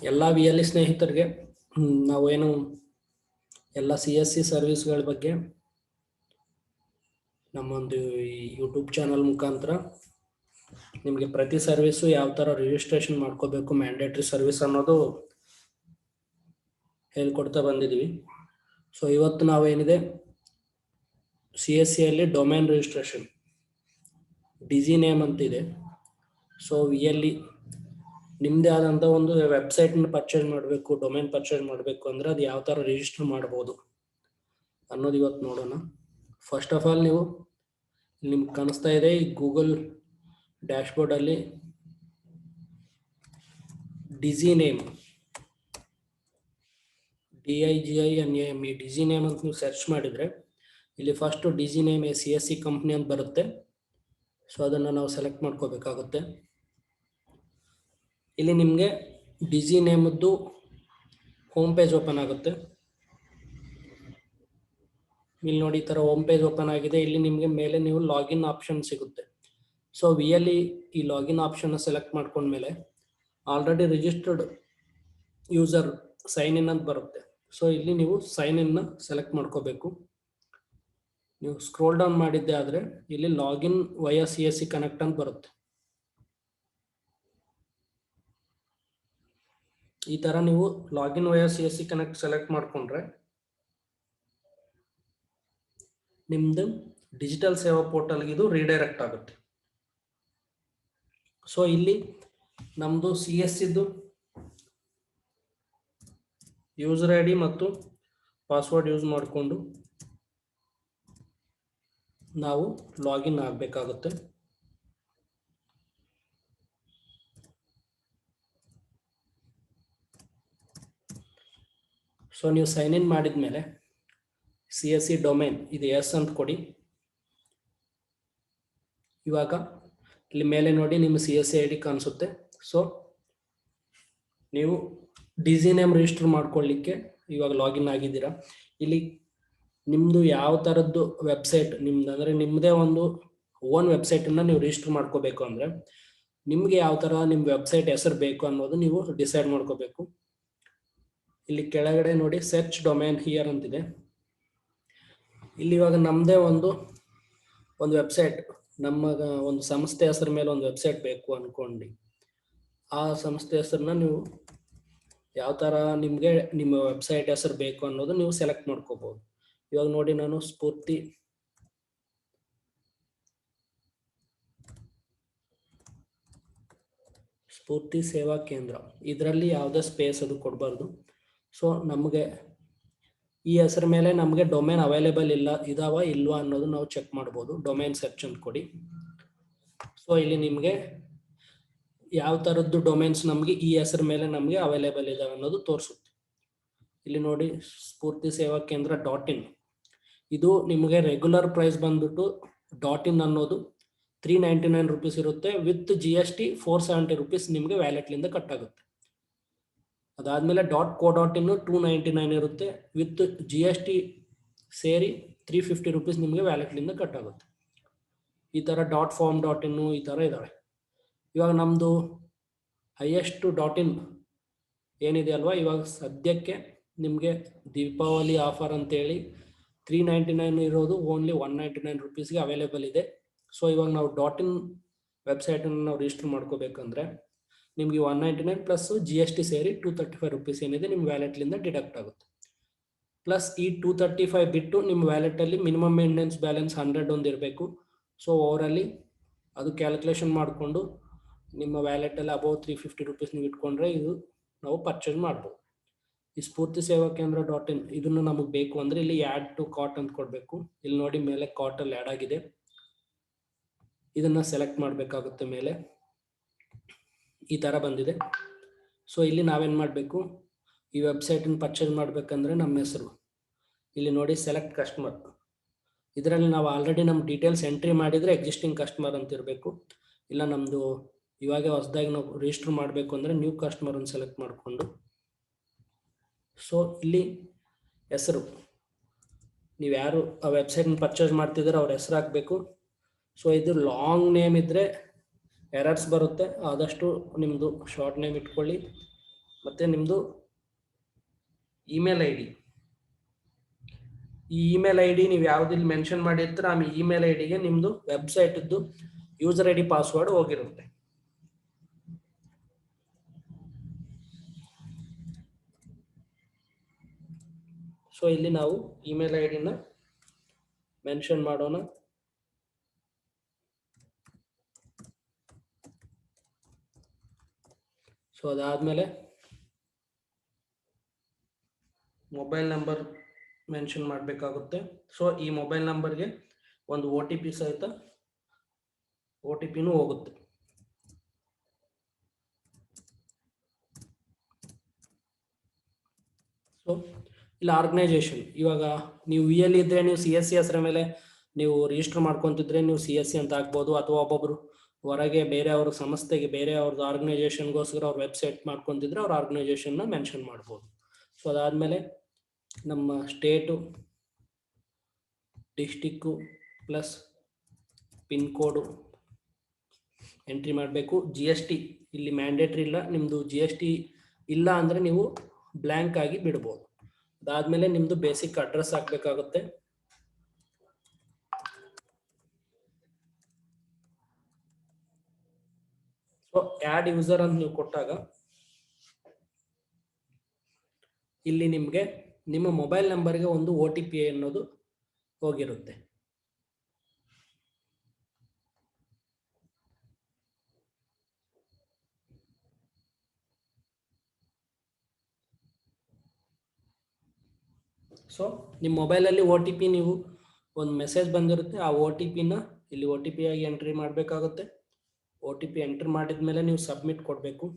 ಎಲ್ಲ VLE ಸ್ನೇಹಿತರಿಗೆ ನಾವೇನು ಎಲ್ಲ CSC ಸರ್ವಿಸ್ಗಳ ಬಗ್ಗೆ ನಮ್ಮೊಂದು ಯೂಟ್ಯೂಬ್ ಚಾನಲ್ ಮುಖಾಂತರ ನಿಮಗೆ ಪ್ರತಿ ಸರ್ವಿಸು ಯಾವ ಥರ ರಿಜಿಸ್ಟ್ರೇಷನ್ ಮಾಡ್ಕೋಬೇಕು, ಮ್ಯಾಂಡೇಟ್ರಿ ಸರ್ವಿಸ್ ಅನ್ನೋದು ಹೇಳ್ಕೊಡ್ತಾ ಬಂದಿದ್ದೀವಿ. ಸೊ ಇವತ್ತು ನಾವೇನಿದೆ CSCಯಲ್ಲಿ ಡೊಮೈನ್ ರಿಜಿಸ್ಟ್ರೇಷನ್ ಡಿಜಿ ನೇಮ್ ಅಂತಿದೆ. ಸೊ VLE ನಿಮ್ಮದೇ ಆದಂಥ ಒಂದು ವೆಬ್ಸೈಟ್ನ ಪರ್ಚೇಸ್ ಮಾಡಬೇಕು, ಡೊಮೈನ್ ಪರ್ಚೇಸ್ ಮಾಡಬೇಕು ಅಂದರೆ ಅದು ಯಾವ ಥರ ರಿಜಿಸ್ಟರ್ ಮಾಡ್ಬೋದು ಅನ್ನೋದು ಇವತ್ತು ನೋಡೋಣ. ಫಸ್ಟ್ ಆಫ್ ಆಲ್ ನೀವು ನಿಮ್ಗೆ ಕಾಣಿಸ್ತಾ ಇದೆ ಈ ಗೂಗಲ್ ಡ್ಯಾಶ್ಬೋರ್ಡಲ್ಲಿ DigiName DIGINAME DigiName ಅಂತ ನೀವು ಸರ್ಚ್ ಮಾಡಿದರೆ ಇಲ್ಲಿ first DigiName CSC company ಅಂತ ಬರುತ್ತೆ. ಸೊ ಅದನ್ನು ನಾವು ಸೆಲೆಕ್ಟ್ ಮಾಡ್ಕೋಬೇಕಾಗುತ್ತೆ. ಇಲ್ಲಿ ನಿಮಗೆ ಡಿಜಿ ನೇಮದ್ದು ಹೋಮ್ ಪೇಜ್ ಓಪನ್ ಆಗುತ್ತೆ. ಇಲ್ಲಿ ನೋಡಿ ಈ ಥರ ಹೋಮ್ ಪೇಜ್ ಓಪನ್ ಆಗಿದೆ. ಇಲ್ಲಿ ನಿಮಗೆ ಮೇಲೆ ನೀವು ಲಾಗಿನ್ ಆಪ್ಷನ್ ಸಿಗುತ್ತೆ. ಸೊ VLE ಈ ಲಾಗಿನ್ ಆಪ್ಷನ್ನ ಸೆಲೆಕ್ಟ್ ಮಾಡ್ಕೊಂಡ್ಮೇಲೆ already registered user sign in ಅಂತ ಬರುತ್ತೆ. ಸೊ ಇಲ್ಲಿ ನೀವು ಸೈನ್ ಇನ್ನ ಸೆಲೆಕ್ಟ್ ಮಾಡ್ಕೋಬೇಕು. ನೀವು ಸ್ಕ್ರೋಲ್ ಡೌನ್ ಮಾಡಿದ್ದೆ ಆದರೆ ಇಲ್ಲಿ ಲಾಗಿನ್ ವಯಾ CSC ಕನೆಕ್ಟ್ ಅಂತ ಬರುತ್ತೆ. ಈ ಥರ ನೀವು login via CSC connect select ಮಾಡಿಕೊಂಡ್ರೆ ನಿಮ್ಮದು ಡಿಜಿಟಲ್ ಸೇವಾ ಪೋರ್ಟಲ್ಗೆ ಇದು ರೀಡೈರೆಕ್ಟ್ ಆಗುತ್ತೆ. ಸೊ ಇಲ್ಲಿ ನಮ್ಮದು CSCದು ಯೂಸರ್ ID ಮತ್ತು ಪಾಸ್ವರ್ಡ್ ಯೂಸ್ ಮಾಡಿಕೊಂಡು ನಾವು ಲಾಗಿನ್ ಆಗಬೇಕಾಗುತ್ತೆ. ಸೊ ನೀವು ಸೈನ್ ಇನ್ ಮಾಡಿದ ಮೇಲೆ CSC ಡೊಮೈನ್ ಇದು ಎಸ್ ಅಂತ ಕೊಡಿ. ಇವಾಗ ಇಲ್ಲಿ ಮೇಲೆ ನೋಡಿ ನಿಮ್ಮ CSC ID ಕಾಣಿಸುತ್ತೆ. ಸೊ ನೀವು ಡಿಜಿ ನೇಮ್ ರಿಜಿಸ್ಟರ್ ಮಾಡ್ಕೊಳ್ಳಿಕ್ಕೆ ಇವಾಗ ಲಾಗಿನ್ ಆಗಿದ್ದೀರಾ. ಇಲ್ಲಿ ನಿಮ್ಮದು ಯಾವ ಥರದ್ದು ವೆಬ್ಸೈಟ್ ನಿಮ್ದು ಅಂದರೆ ನಿಮ್ಮದೇ ಒಂದು ಓನ್ ವೆಬ್ಸೈಟನ್ನು ನೀವು ರಿಜಿಸ್ಟರ್ ಮಾಡ್ಕೋಬೇಕು ಅಂದರೆ ನಿಮಗೆ ಯಾವ ಥರ ನಿಮ್ಮ ವೆಬ್ಸೈಟ್ ಹೆಸರು ಬೇಕು ಅನ್ನೋದು ನೀವು ಡಿಸೈಡ್ ಮಾಡ್ಕೋಬೇಕು. ಇಲ್ಲಿ ಕೆಳಗಡೆ ನೋಡಿ ಸರ್ಚ್ ಡೊಮೈನ್ ಹಿಯರ್ ಅಂತಿದೆ. ಇಲ್ಲಿ ಇವಾಗ ನಮ್ಮದೇ ಒಂದು ವೆಬ್ಸೈಟ್, ನಮ್ಮ ಒಂದು ಸಂಸ್ಥೆ ಹೆಸರ ಮೇಲೆ ಒಂದು ವೆಬ್ಸೈಟ್ ಬೇಕು ಅಂದ್ಕೊಂಡು ಆ ಸಂಸ್ಥೆ ಹೆಸರನ್ನ ನೀವು ಯಾವ ಥರ ನಿಮಗೆ ನಿಮ್ಮ ವೆಬ್ಸೈಟ್ ಹೆಸರು ಬೇಕು ಅನ್ನೋದು ನೀವು ಸೆಲೆಕ್ಟ್ ಮಾಡ್ಕೋಬೋದು. ಇವಾಗ ನೋಡಿ ನಾನು ಸ್ಫೂರ್ತಿ ಸೇವಾ ಕೇಂದ್ರ ಇದರಲ್ಲಿ ಯಾವುದೇ ಸ್ಪೇಸ್ ಅದು ಕೊಡಬಾರ್ದು. ಸೊ ನಮಗೆ ಈ ಹೆಸರ ಮೇಲೆ ನಮಗೆ ಡೊಮೈನ್ ಅವೈಲೇಬಲ್ ಇದಾವ ಇಲ್ವಾ ಅನ್ನೋದು ನಾವು ಚೆಕ್ ಮಾಡ್ಬೋದು. ಡೊಮೈನ್ ಸರ್ಚ್ ಅಂತ ಕೊಡಿ. ಸೊ ಇಲ್ಲಿ ನಿಮಗೆ ಯಾವ ಥರದ್ದು ಡೊಮೈನ್ಸ್ ನಮಗೆ ಈ ಹೆಸರ ಮೇಲೆ ನಮಗೆ ಅವೈಲೇಬಲ್ ಇದಾವೆ ಅನ್ನೋದು ತೋರಿಸುತ್ತೆ. ಇಲ್ಲಿ ನೋಡಿ ಸ್ಫೂರ್ತಿ ಸೇವಾ ಕೇಂದ್ರ .in ಇದು ನಿಮಗೆ ರೆಗ್ಯುಲರ್ ಪ್ರೈಸ್ ಬಂದ್ಬಿಟ್ಟು .in ಅನ್ನೋದು 399 ರೂಪೀಸ್ ಇರುತ್ತೆ. ವಿತ್ GST 470 ರೂಪೀಸ್ ನಿಮಗೆ ವ್ಯಾಲೆಟ್ಲಿಂದ ಕಟ್ ಆಗುತ್ತೆ. ಅದಾದಮೇಲೆ .co.in 299 ಇರುತ್ತೆ. ವಿತ್ GST ಸೇರಿ 350 ರೂಪೀಸ್ ನಿಮಗೆ ವ್ಯಾಲೆಟ್ಲಿಂದ ಕಟ್ ಆಗುತ್ತೆ. ಈ ಥರ .form.in ಈ ಥರ ಇದ್ದಾವೆ. ಇವಾಗ ನಮ್ಮದು ಹೈಯೆಸ್ಟ್ .in ಏನಿದೆ ಅಲ್ವಾ, ಇವಾಗ ಸದ್ಯಕ್ಕೆ ನಿಮಗೆ ದೀಪಾವಳಿ ಆಫರ್ ಅಂತೇಳಿ 399 ಇರೋದು ಓನ್ಲಿ 199 ರೂಪೀಸ್ಗೆ ಅವೈಲೇಬಲ್ ಇದೆ. ಸೊ ಇವಾಗ ನಾವು .in ವೆಬ್ಸೈಟನ್ನು ನಾವು ರಿಜಿಸ್ಟರ್ ಮಾಡ್ಕೋಬೇಕಂದ್ರೆ ನಿಮಗೆ 199 ಪ್ಲಸ್ GST ಸೇರಿ 235 ರೂಪೀಸ್ ಏನಿದೆ ನಿಮ್ಮ ವ್ಯಾಲೆಟ್ಲಿಂದ ಡಿಡಕ್ಟ್ ಆಗುತ್ತೆ. ಪ್ಲಸ್ ಈ 235 ಬಿಟ್ಟು ನಿಮ್ಮ ವ್ಯಾಲೆಟಲ್ಲಿ ಮಿನಿಮಮ್ ಮೇಂಟೆನೆನ್ಸ್ ಬ್ಯಾಲೆನ್ಸ್ 100 ಒಂದು ಇರಬೇಕು. ಸೊ ಓವರಲ್ಲಿ ಅದು ಕ್ಯಾಲ್ಕುಲೇಷನ್ ಮಾಡಿಕೊಂಡು ನಿಮ್ಮ ವ್ಯಾಲೆಟಲ್ಲಿ ಅಬೌವ್ 350 ರೂಪೀಸ್ ನೀವು ಇಟ್ಕೊಂಡ್ರೆ ಇದು ನಾವು ಪರ್ಚೇಸ್ ಮಾಡ್ಬೋದು. ಈ ಸ್ಫೂರ್ತಿ ಸೇವಾ ಕೇಂದ್ರ .in ಇದನ್ನು ನಮಗೆ ಬೇಕು ಅಂದರೆ ಇಲ್ಲಿ ಆ್ಯಡ್ ಟು ಕಾರ್ಟ್ ಅಂತ ಕೊಡಬೇಕು. ಇಲ್ಲಿ ನೋಡಿ ಮೇಲೆ ಕಾರ್ಟಲ್ಲಿ ಆ್ಯಡ್ ಆಗಿದೆ. ಇದನ್ನು ಸೆಲೆಕ್ಟ್ ಮಾಡಬೇಕಾಗುತ್ತೆ. ಮೇಲೆ ಈ ಥರ ಬಂದಿದೆ. ಸೊ ಇಲ್ಲಿ ನಾವೇನು ಮಾಡಬೇಕು, ಈ ವೆಬ್ಸೈಟನ್ನು ಪರ್ಚೇಸ್ ಮಾಡಬೇಕಂದ್ರೆ ನಮ್ಮ ಹೆಸರು ಇಲ್ಲಿ ನೋಡಿ ಸೆಲೆಕ್ಟ್ ಕಸ್ಟಮರ್, ಇದರಲ್ಲಿ ನಾವು ಆಲ್ರೆಡಿ ನಮ್ಮ ಡೀಟೇಲ್ಸ್ ಎಂಟ್ರಿ ಮಾಡಿದರೆ ಎಕ್ಸಿಸ್ಟಿಂಗ್ ಕಸ್ಟಮರ್ ಅಂತ ಇರಬೇಕು. ಇಲ್ಲ ನಮ್ಮದು ಇವಾಗ ಹೊಸದಾಗಿ ನಾವು ರಿಜಿಸ್ಟರ್ ಮಾಡಬೇಕು ಅಂದರೆ ನ್ಯೂ ಕಸ್ಟಮರನ್ನು ಸೆಲೆಕ್ಟ್ ಮಾಡಿಕೊಂಡು ಸೊ ಇಲ್ಲಿ ಹೆಸರು ನೀವು ಯಾರು ಆ ವೆಬ್ಸೈಟ್ನ ಪರ್ಚೇಸ್ ಮಾಡ್ತಿದ್ರೆ ಅವ್ರ ಹೆಸರು ಹಾಕಬೇಕು. ಸೊ ಇದು ಲಾಂಗ್ ನೇಮ್ ಇದ್ದರೆ ಎರರ್ಸ್ ಬರುತ್ತೆ. ಆದಷ್ಟು ನಿಮ್ಮದು ಶಾರ್ಟ್ ನೇಮ್ ಇಟ್ಕೊಳ್ಳಿ. ಮತ್ತು ನಿಮ್ಮದು ಇಮೇಲ್ ಐ ಡಿ. ಈ ಇಮೇಲ್ ಐ ಡಿ ನೀವು ಯಾವುದಿಲ್ಲಿ ಮೆನ್ಷನ್ ಮಾಡಿರ್ತೀರ ಆ ಇಮೇಲ್ ಐ ಡಿಗೆ ನಿಮ್ಮದು ವೆಬ್ಸೈಟದ್ದು ಯೂಸರ್ ಐ ಡಿ ಪಾಸ್ವರ್ಡ್ ಹೋಗಿರುತ್ತೆ. ಸೊ ಇಲ್ಲಿ ನಾವು ಇಮೇಲ್ ಐ ಡಿನ ಮೆನ್ಷನ್ ಮಾಡೋಣ. ಸೊ ಅದಾದಮೇಲೆ ಮೊಬೈಲ್ ನಂಬರ್ ಮೆನ್ಷನ್ ಮಾಡಬೇಕಾಗುತ್ತೆ. ಸೊ ಈ ಮೊಬೈಲ್ ನಂಬರ್ಗೆ ಒಂದು ಒ ಟಿ ಪಿ ಸಹಿತ ಒ ಟಿ ಪಿನೂ ಹೋಗುತ್ತೆ. ಸೊ ಇಲ್ಲಿ ಆರ್ಗನೈಸೇಷನ್, ಇವಾಗ ನೀವು ವಿ ಎಲ್ ಇದ್ದರೆ ನೀವು ಸಿ ಎಸ್ ಸಿ ಹೆಸರ ಮೇಲೆ ನೀವು ರಿಜಿಸ್ಟರ್ ಮಾಡ್ಕೊತಿದ್ರೆ ನೀವು ಸಿ ಎಸ್ ಸಿ ಅಂತ ಹಾಕ್ಬೋದು, ಅಥವಾ ಒಬ್ಬೊಬ್ಬರು ಹೊರಗೆ ಬೇರೆ ಅವ್ರ ಸಂಸ್ಥೆಗೆ ಬೇರೆ ಅವ್ರದ್ದು ಆರ್ಗನೈಸೇಷನ್ಗೋಸ್ಕರ ಅವ್ರ ವೆಬ್ಸೈಟ್ ಮಾಡ್ಕೊತಿದ್ರೆ ಅವ್ರ ಆರ್ಗನೈಸೇಷನ್ನ ಮೆನ್ಷನ್ ಮಾಡ್ಬೋದು. ಸೊ ಅದಾದಮೇಲೆ ನಮ್ಮ ಸ್ಟೇಟು, ಡಿಸ್ಟಿಕ್ಕು ಪ್ಲಸ್ ಪಿನ್ ಕೋಡು ಎಂಟ್ರಿ ಮಾಡಬೇಕು. ಜಿ ಎಸ್ ಟಿ ಇಲ್ಲಿ ಮ್ಯಾಂಡೇಟ್ರಿ ಇಲ್ಲ, ನಿಮ್ಮದು ಜಿ ಎಸ್ ಟಿ ಇಲ್ಲ ಅಂದರೆ ನೀವು ಬ್ಲ್ಯಾಂಕ್ ಆಗಿ ಬಿಡ್ಬೋದು. ಅದಾದಮೇಲೆ ನಿಮ್ಮದು ಬೇಸಿಕ್ ಅಡ್ರೆಸ್ ಹಾಕಬೇಕಾಗುತ್ತೆ. ಸೊ ಆ್ಯಡ್ ಯೂಸರ್ ಅಂತ ನೀವು ಕೊಟ್ಟಾಗ ಇಲ್ಲಿ ನಿಮಗೆ ನಿಮ್ಮ ಮೊಬೈಲ್ ನಂಬರ್ಗೆ ಒಂದು ಒ ಟಿ ಪಿ ಅನ್ನೋದು ಹೋಗಿರುತ್ತೆ. ಸೊ ನಿಮ್ಮ ಮೊಬೈಲಲ್ಲಿ ಒ ಟಿ ಪಿ ನೀವು ಒಂದು ಮೆಸೇಜ್ ಬಂದಿರುತ್ತೆ, ಆ ಒ ಟಿ ಪಿನ ಇಲ್ಲಿ ಒ ಟಿ ಪಿ ಆಗಿ ಎಂಟ್ರಿ ಮಾಡಬೇಕಾಗುತ್ತೆ. ಒ ಟಿ ಪಿ ಎಂಟ್ರಿ ಮಾಡಿದ ಮೇಲೆ ನೀವು ಸಬ್ಮಿಟ್ ಕೊಡಬೇಕು.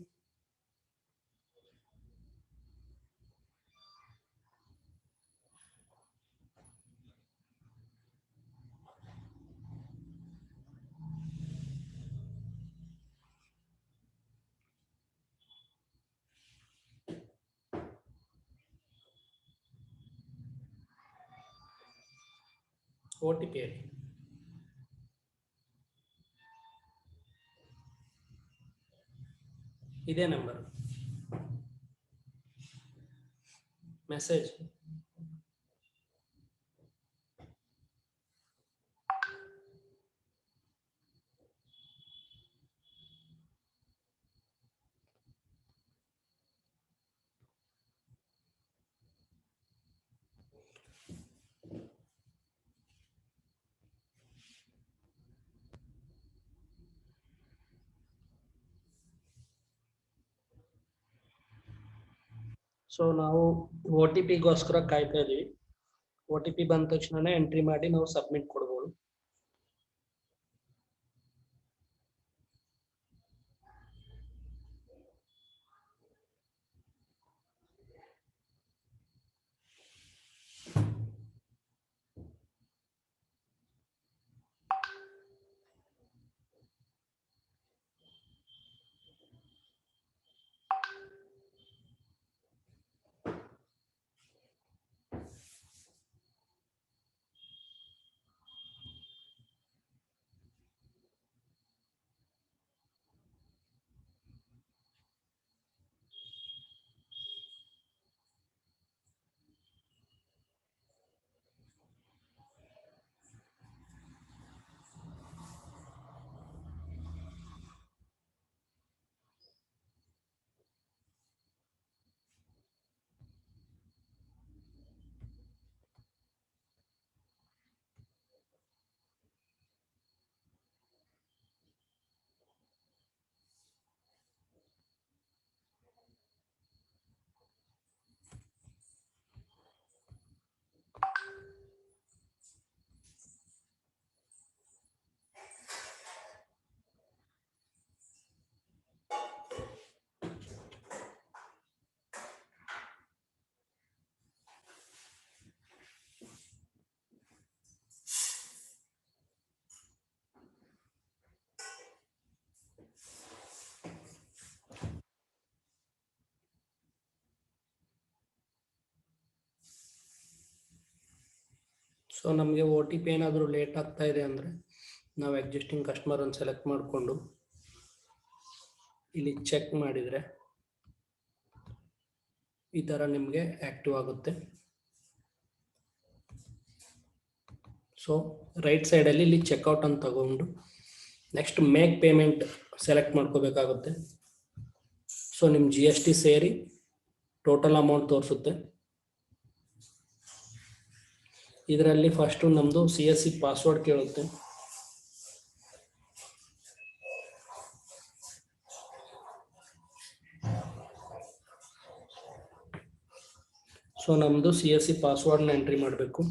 ಒ ಟಿ ಪಿ ಹೇಳಿ. ಇದೇ ನಂಬರ್ ಮೆಸೇಜ್. ಸೊ ನಾವು ಒ ಟಿ ಪಿಗೋಸ್ಕರ ಕಾಯ್ತಾ ಇದ್ದೀವಿ. ಒ ಟಿ ಪಿ ಬಂದ ತಕ್ಷಣ ಎಂಟ್ರಿ ಮಾಡಿ ನಾವು ಸಬ್ಮಿಟ್ ಕೊಡ್ಬೋದು. ಸೊ ನಮಗೆ ಒ ಟಿ ಪಿ ಏನಾದರೂ ಲೇಟ್ ಆಗ್ತಾ ಇದೆ ಅಂದರೆ ನಾವು ಎಕ್ಸಿಸ್ಟಿಂಗ್ ಕಸ್ಟಮರನ್ನು ಸೆಲೆಕ್ಟ್ ಮಾಡಿಕೊಂಡು ಇಲ್ಲಿ ಚೆಕ್ ಮಾಡಿದರೆ ಈ ಥರ ನಿಮಗೆ ಆ್ಯಕ್ಟಿವ್ ಆಗುತ್ತೆ. ಸೊ ರೈಟ್ ಸೈಡಲ್ಲಿ ಇಲ್ಲಿ ಚೆಕ್ಔಟ್ ಅಂತ ತಗೊಂಡು ನೆಕ್ಸ್ಟ್ ಮೇಕ್ ಪೇಮೆಂಟ್ ಸೆಲೆಕ್ಟ್ ಮಾಡ್ಕೋಬೇಕಾಗುತ್ತೆ. ಸೊ ನಿಮ್ಮ GST ಸೇರಿ ಟೋಟಲ್ ಅಮೌಂಟ್ ತೋರಿಸುತ್ತೆ. ಇದರಲ್ಲಿ ಫಸ್ಟು ನಮ್ಮದು CSC ಪಾಸ್ವರ್ಡ್ ಕೇಳುತ್ತೆ. ಸೊ ನಮ್ಮದು CSC ಪಾಸ್ವರ್ಡ್ನ ಎಂಟ್ರಿ ಮಾಡಬೇಕು.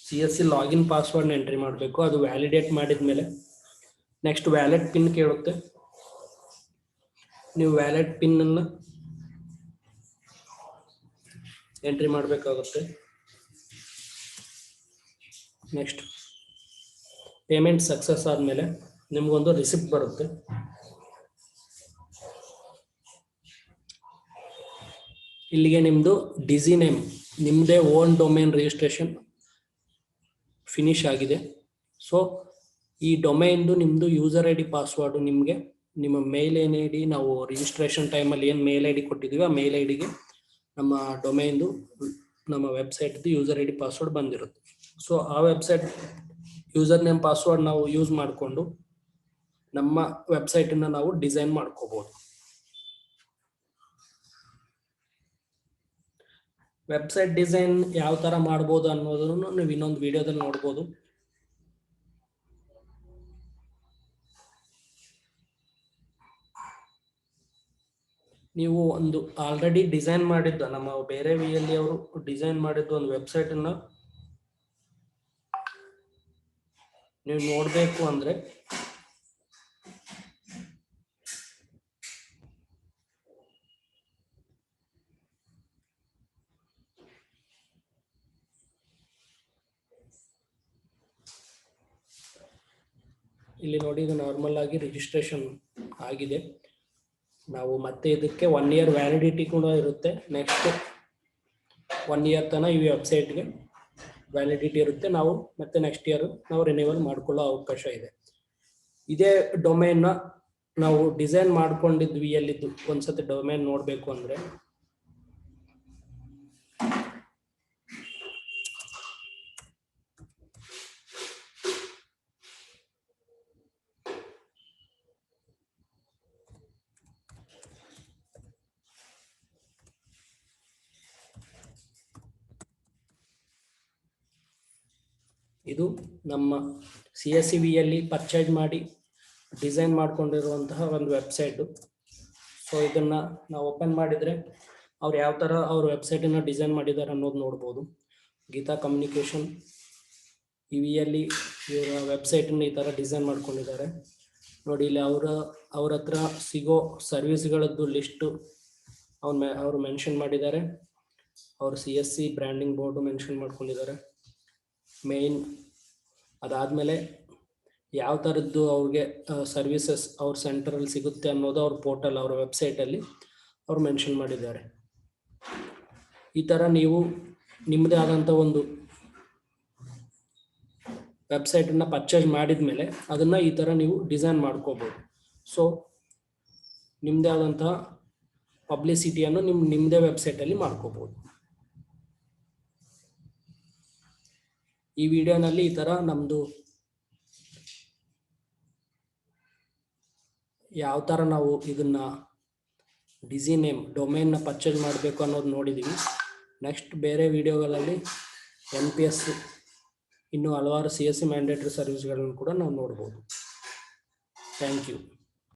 CSC ಲಾಗಿನ್ ಪಾಸ್ವರ್ಡ್ನ ಎಂಟ್ರಿ ಮಾಡಬೇಕು. ಅದು ವ್ಯಾಲಿಡೇಟ್ ಮಾಡಿದ ಮೇಲೆ ನೆಕ್ಸ್ಟ್ ವ್ಯಾಲೆಟ್ ಪಿನ್ ಕೇಳುತ್ತೆ. ನೀವು ವ್ಯಾಲೆಟ್ ಪಿನ್ನನ್ನು ಎಂಟ್ರಿ ಮಾಡಬೇಕಾಗುತ್ತೆ. ನೆಕ್ಸ್ಟ್ ಪೇಮೆಂಟ್ ಸಕ್ಸಸ್ ಆದಮೇಲೆ ನಿಮಗೊಂದು ರಿಸಿಪ್ಟ್ ಬರುತ್ತೆ. ಇಲ್ಲಿಗೆ ನಿಮ್ಮದು ಡಿಸಿ ನೇಮ್, ನಿಮ್ಮದೇ ಓನ್ ಡೊಮೇನ್ ರಿಜಿಸ್ಟ್ರೇಷನ್ ಫಿನಿಶ್ ಆಗಿದೆ. ಸೊ ಈ ಡೊಮೇನ್ದು ನಿಮ್ಮದು ಯೂಸರ್ ID ಪಾಸ್ವರ್ಡು ನಿಮಗೆ ನಿಮ್ಮ ಮೇಲ್ ID ನಾವು ರಿಜಿಸ್ಟ್ರೇಷನ್ ಟೈಮಲ್ಲಿ ಏನು ಮೇಲ್ ID ಕೊಟ್ಟಿದ್ದೀವಿ ಆ ಮೇಲ್ IDಗೆ ನಮ್ಮ ಡೊಮೇನ್ದು ನಮ್ಮ ವೆಬ್ಸೈಟ್ದು ಯೂಸರ್ ID ಪಾಸ್ವರ್ಡ್ ಬಂದಿರುತ್ತೆ. ಸೊ ಆ ವೆಬ್ಸೈಟ್ ಯೂಸರ್ ನೇಮ್ ಪಾಸ್ವರ್ಡ್ ನಾವು ಯೂಸ್ ಮಾಡಿಕೊಂಡು ನಮ್ಮ ವೆಬ್ಸೈಟನ್ನು ನಾವು ಡಿಸೈನ್ ಮಾಡ್ಕೋಬೋದು. ವೆಬ್ಸೈಟ್ ಡಿಸೈನ್ ಯಾವ ಥರ ಮಾಡ್ಬೋದು ಅನ್ನೋದನ್ನು ನೀವು ಇನ್ನೊಂದು ವಿಡಿಯೋದಲ್ಲಿ ನೋಡ್ಬೋದು. ನೀವು ಒಂದು ಆಲ್ರೆಡಿ ಡಿಸೈನ್ ಮಾಡಿದ್ದ ನಮ್ಮ ಬೇರೆ ವಿಯಲ್ಲಿ ಅವರು ಡಿಸೈನ್ ಮಾಡಿದ್ದು ಒಂದು ವೆಬ್ಸೈಟನ್ನು ನೀವು ನೋಡಬೇಕು ಅಂದರೆ ಇಲ್ಲಿ ನೋಡಿ, ಇದು ನಾರ್ಮಲ್ ಆಗಿ ರಿಜಿಸ್ಟ್ರೇಷನ್ ಆಗಿದೆ. ನಾವು ಮತ್ತೆ ಇದಕ್ಕೆ 1 year ವ್ಯಾಲಿಡಿಟಿ ಕೂಡ ಇರುತ್ತೆ. ನೆಕ್ಸ್ಟ್ 1 year ತನಕ ಈ ವೆಬ್ಸೈಟ್ಗೆ ವ್ಯಾಲಿಡಿಟಿ ಇರುತ್ತೆ. ನಾವು ಮತ್ತೆ ನೆಕ್ಸ್ಟ್ ಇಯರ್ ನಾವು ರಿನ್ಯೂವಲ್ ಮಾಡ್ಕೊಳ್ಳೋ ಅವಕಾಶ ಇದೆ. ಇದೇ ಡೊಮೇನ್ನ ನಾವು ಡಿಸೈನ್ ಮಾಡ್ಕೊಂಡಿದ್ವಿ ಎಲ್ಲಿದ್ದು ಒಂದ್ಸತಿ ಡೊಮೇನ್ ನೋಡಬೇಕು ಅಂದರೆ ಇದು ನಮ್ಮ CSCVಯಲ್ಲಿ ಪರ್ಚೇಸ್ ಮಾಡಿ ಡಿಸೈನ್ ಮಾಡ್ಕೊಂಡಿರುವಂತಹ ಒಂದು ವೆಬ್ಸೈಟು. ಸೊ ಇದನ್ನು ನಾವು ಓಪನ್ ಮಾಡಿದರೆ ಅವ್ರು ಯಾವ ಥರ ಅವ್ರ ವೆಬ್ಸೈಟನ್ನು ಡಿಸೈನ್ ಮಾಡಿದ್ದಾರೆ ಅನ್ನೋದು ನೋಡ್ಬೋದು. ಗೀತಾ ಕಮ್ಯುನಿಕೇಷನ್ ವಿಯಲ್ಲಿ ಇವರ ವೆಬ್ಸೈಟನ್ನು ಈ ಥರ ಡಿಸೈನ್ ಮಾಡ್ಕೊಂಡಿದ್ದಾರೆ ನೋಡಿ. ಇಲ್ಲಿ ಅವ್ರ ಹತ್ರ ಸಿಗೋ ಸರ್ವಿಸ್ಗಳದ್ದು ಲಿಸ್ಟು ಅವರು ಮೆನ್ಷನ್ ಮಾಡಿದ್ದಾರೆ. ಅವರು CSC ಬ್ರ್ಯಾಂಡಿಂಗ್ ಬೋರ್ಡು ಮೆನ್ಷನ್ ಮಾಡ್ಕೊಂಡಿದ್ದಾರೆ ಮೇನ್. ಅದಾದಮೇಲೆ ಯಾವ ಥರದ್ದು ಅವ್ರಿಗೆ ಸರ್ವಿಸಸ್ ಅವ್ರ ಸೆಂಟರಲ್ಲಿ ಸಿಗುತ್ತೆ ಅನ್ನೋದು ಅವ್ರ ಪೋರ್ಟಲ್, ಅವ್ರ ವೆಬ್ಸೈಟಲ್ಲಿ ಅವ್ರು ಮೆನ್ಷನ್ ಮಾಡಿದ್ದಾರೆ. ಈ ಥರ ನೀವು ನಿಮ್ಮದೇ ಆದಂಥ ಒಂದು ವೆಬ್ಸೈಟನ್ನು ಪರ್ಚೇಸ್ ಮಾಡಿದ ಮೇಲೆ ಅದನ್ನು ಈ ಥರ ನೀವು ಡಿಸೈನ್ ಮಾಡ್ಕೋಬೋದು. ಸೊ ನಿಮ್ಮದೇ ಆದಂತಹ ಪಬ್ಲಿಸಿಟಿಯನ್ನು ನಿಮ್ಮದೇ ವೆಬ್ಸೈಟಲ್ಲಿ ಮಾಡ್ಕೋಬೋದು. ಈ ವಿಡಿಯೋನಲ್ಲಿ ಈ ಥರ ನಮ್ಮದು ಯಾವ ಥರ ನಾವು ಇದನ್ನು ಡಿಸಿ ನೇಮ್ ಡೊಮೇನ್ನ ಪರ್ಚೇಸ್ ಮಾಡಬೇಕು ಅನ್ನೋದು ನೋಡಿದ್ದೀವಿ. ನೆಕ್ಸ್ಟ್ ಬೇರೆ ವಿಡಿಯೋಗಳಲ್ಲಿ NPS ಇನ್ನೂ ಹಲವಾರು CSC ಮ್ಯಾಂಡೇಟರಿ ಸರ್ವಿಸ್ಗಳನ್ನು ಕೂಡ ನಾವು ನೋಡ್ಬೋದು. Thank you.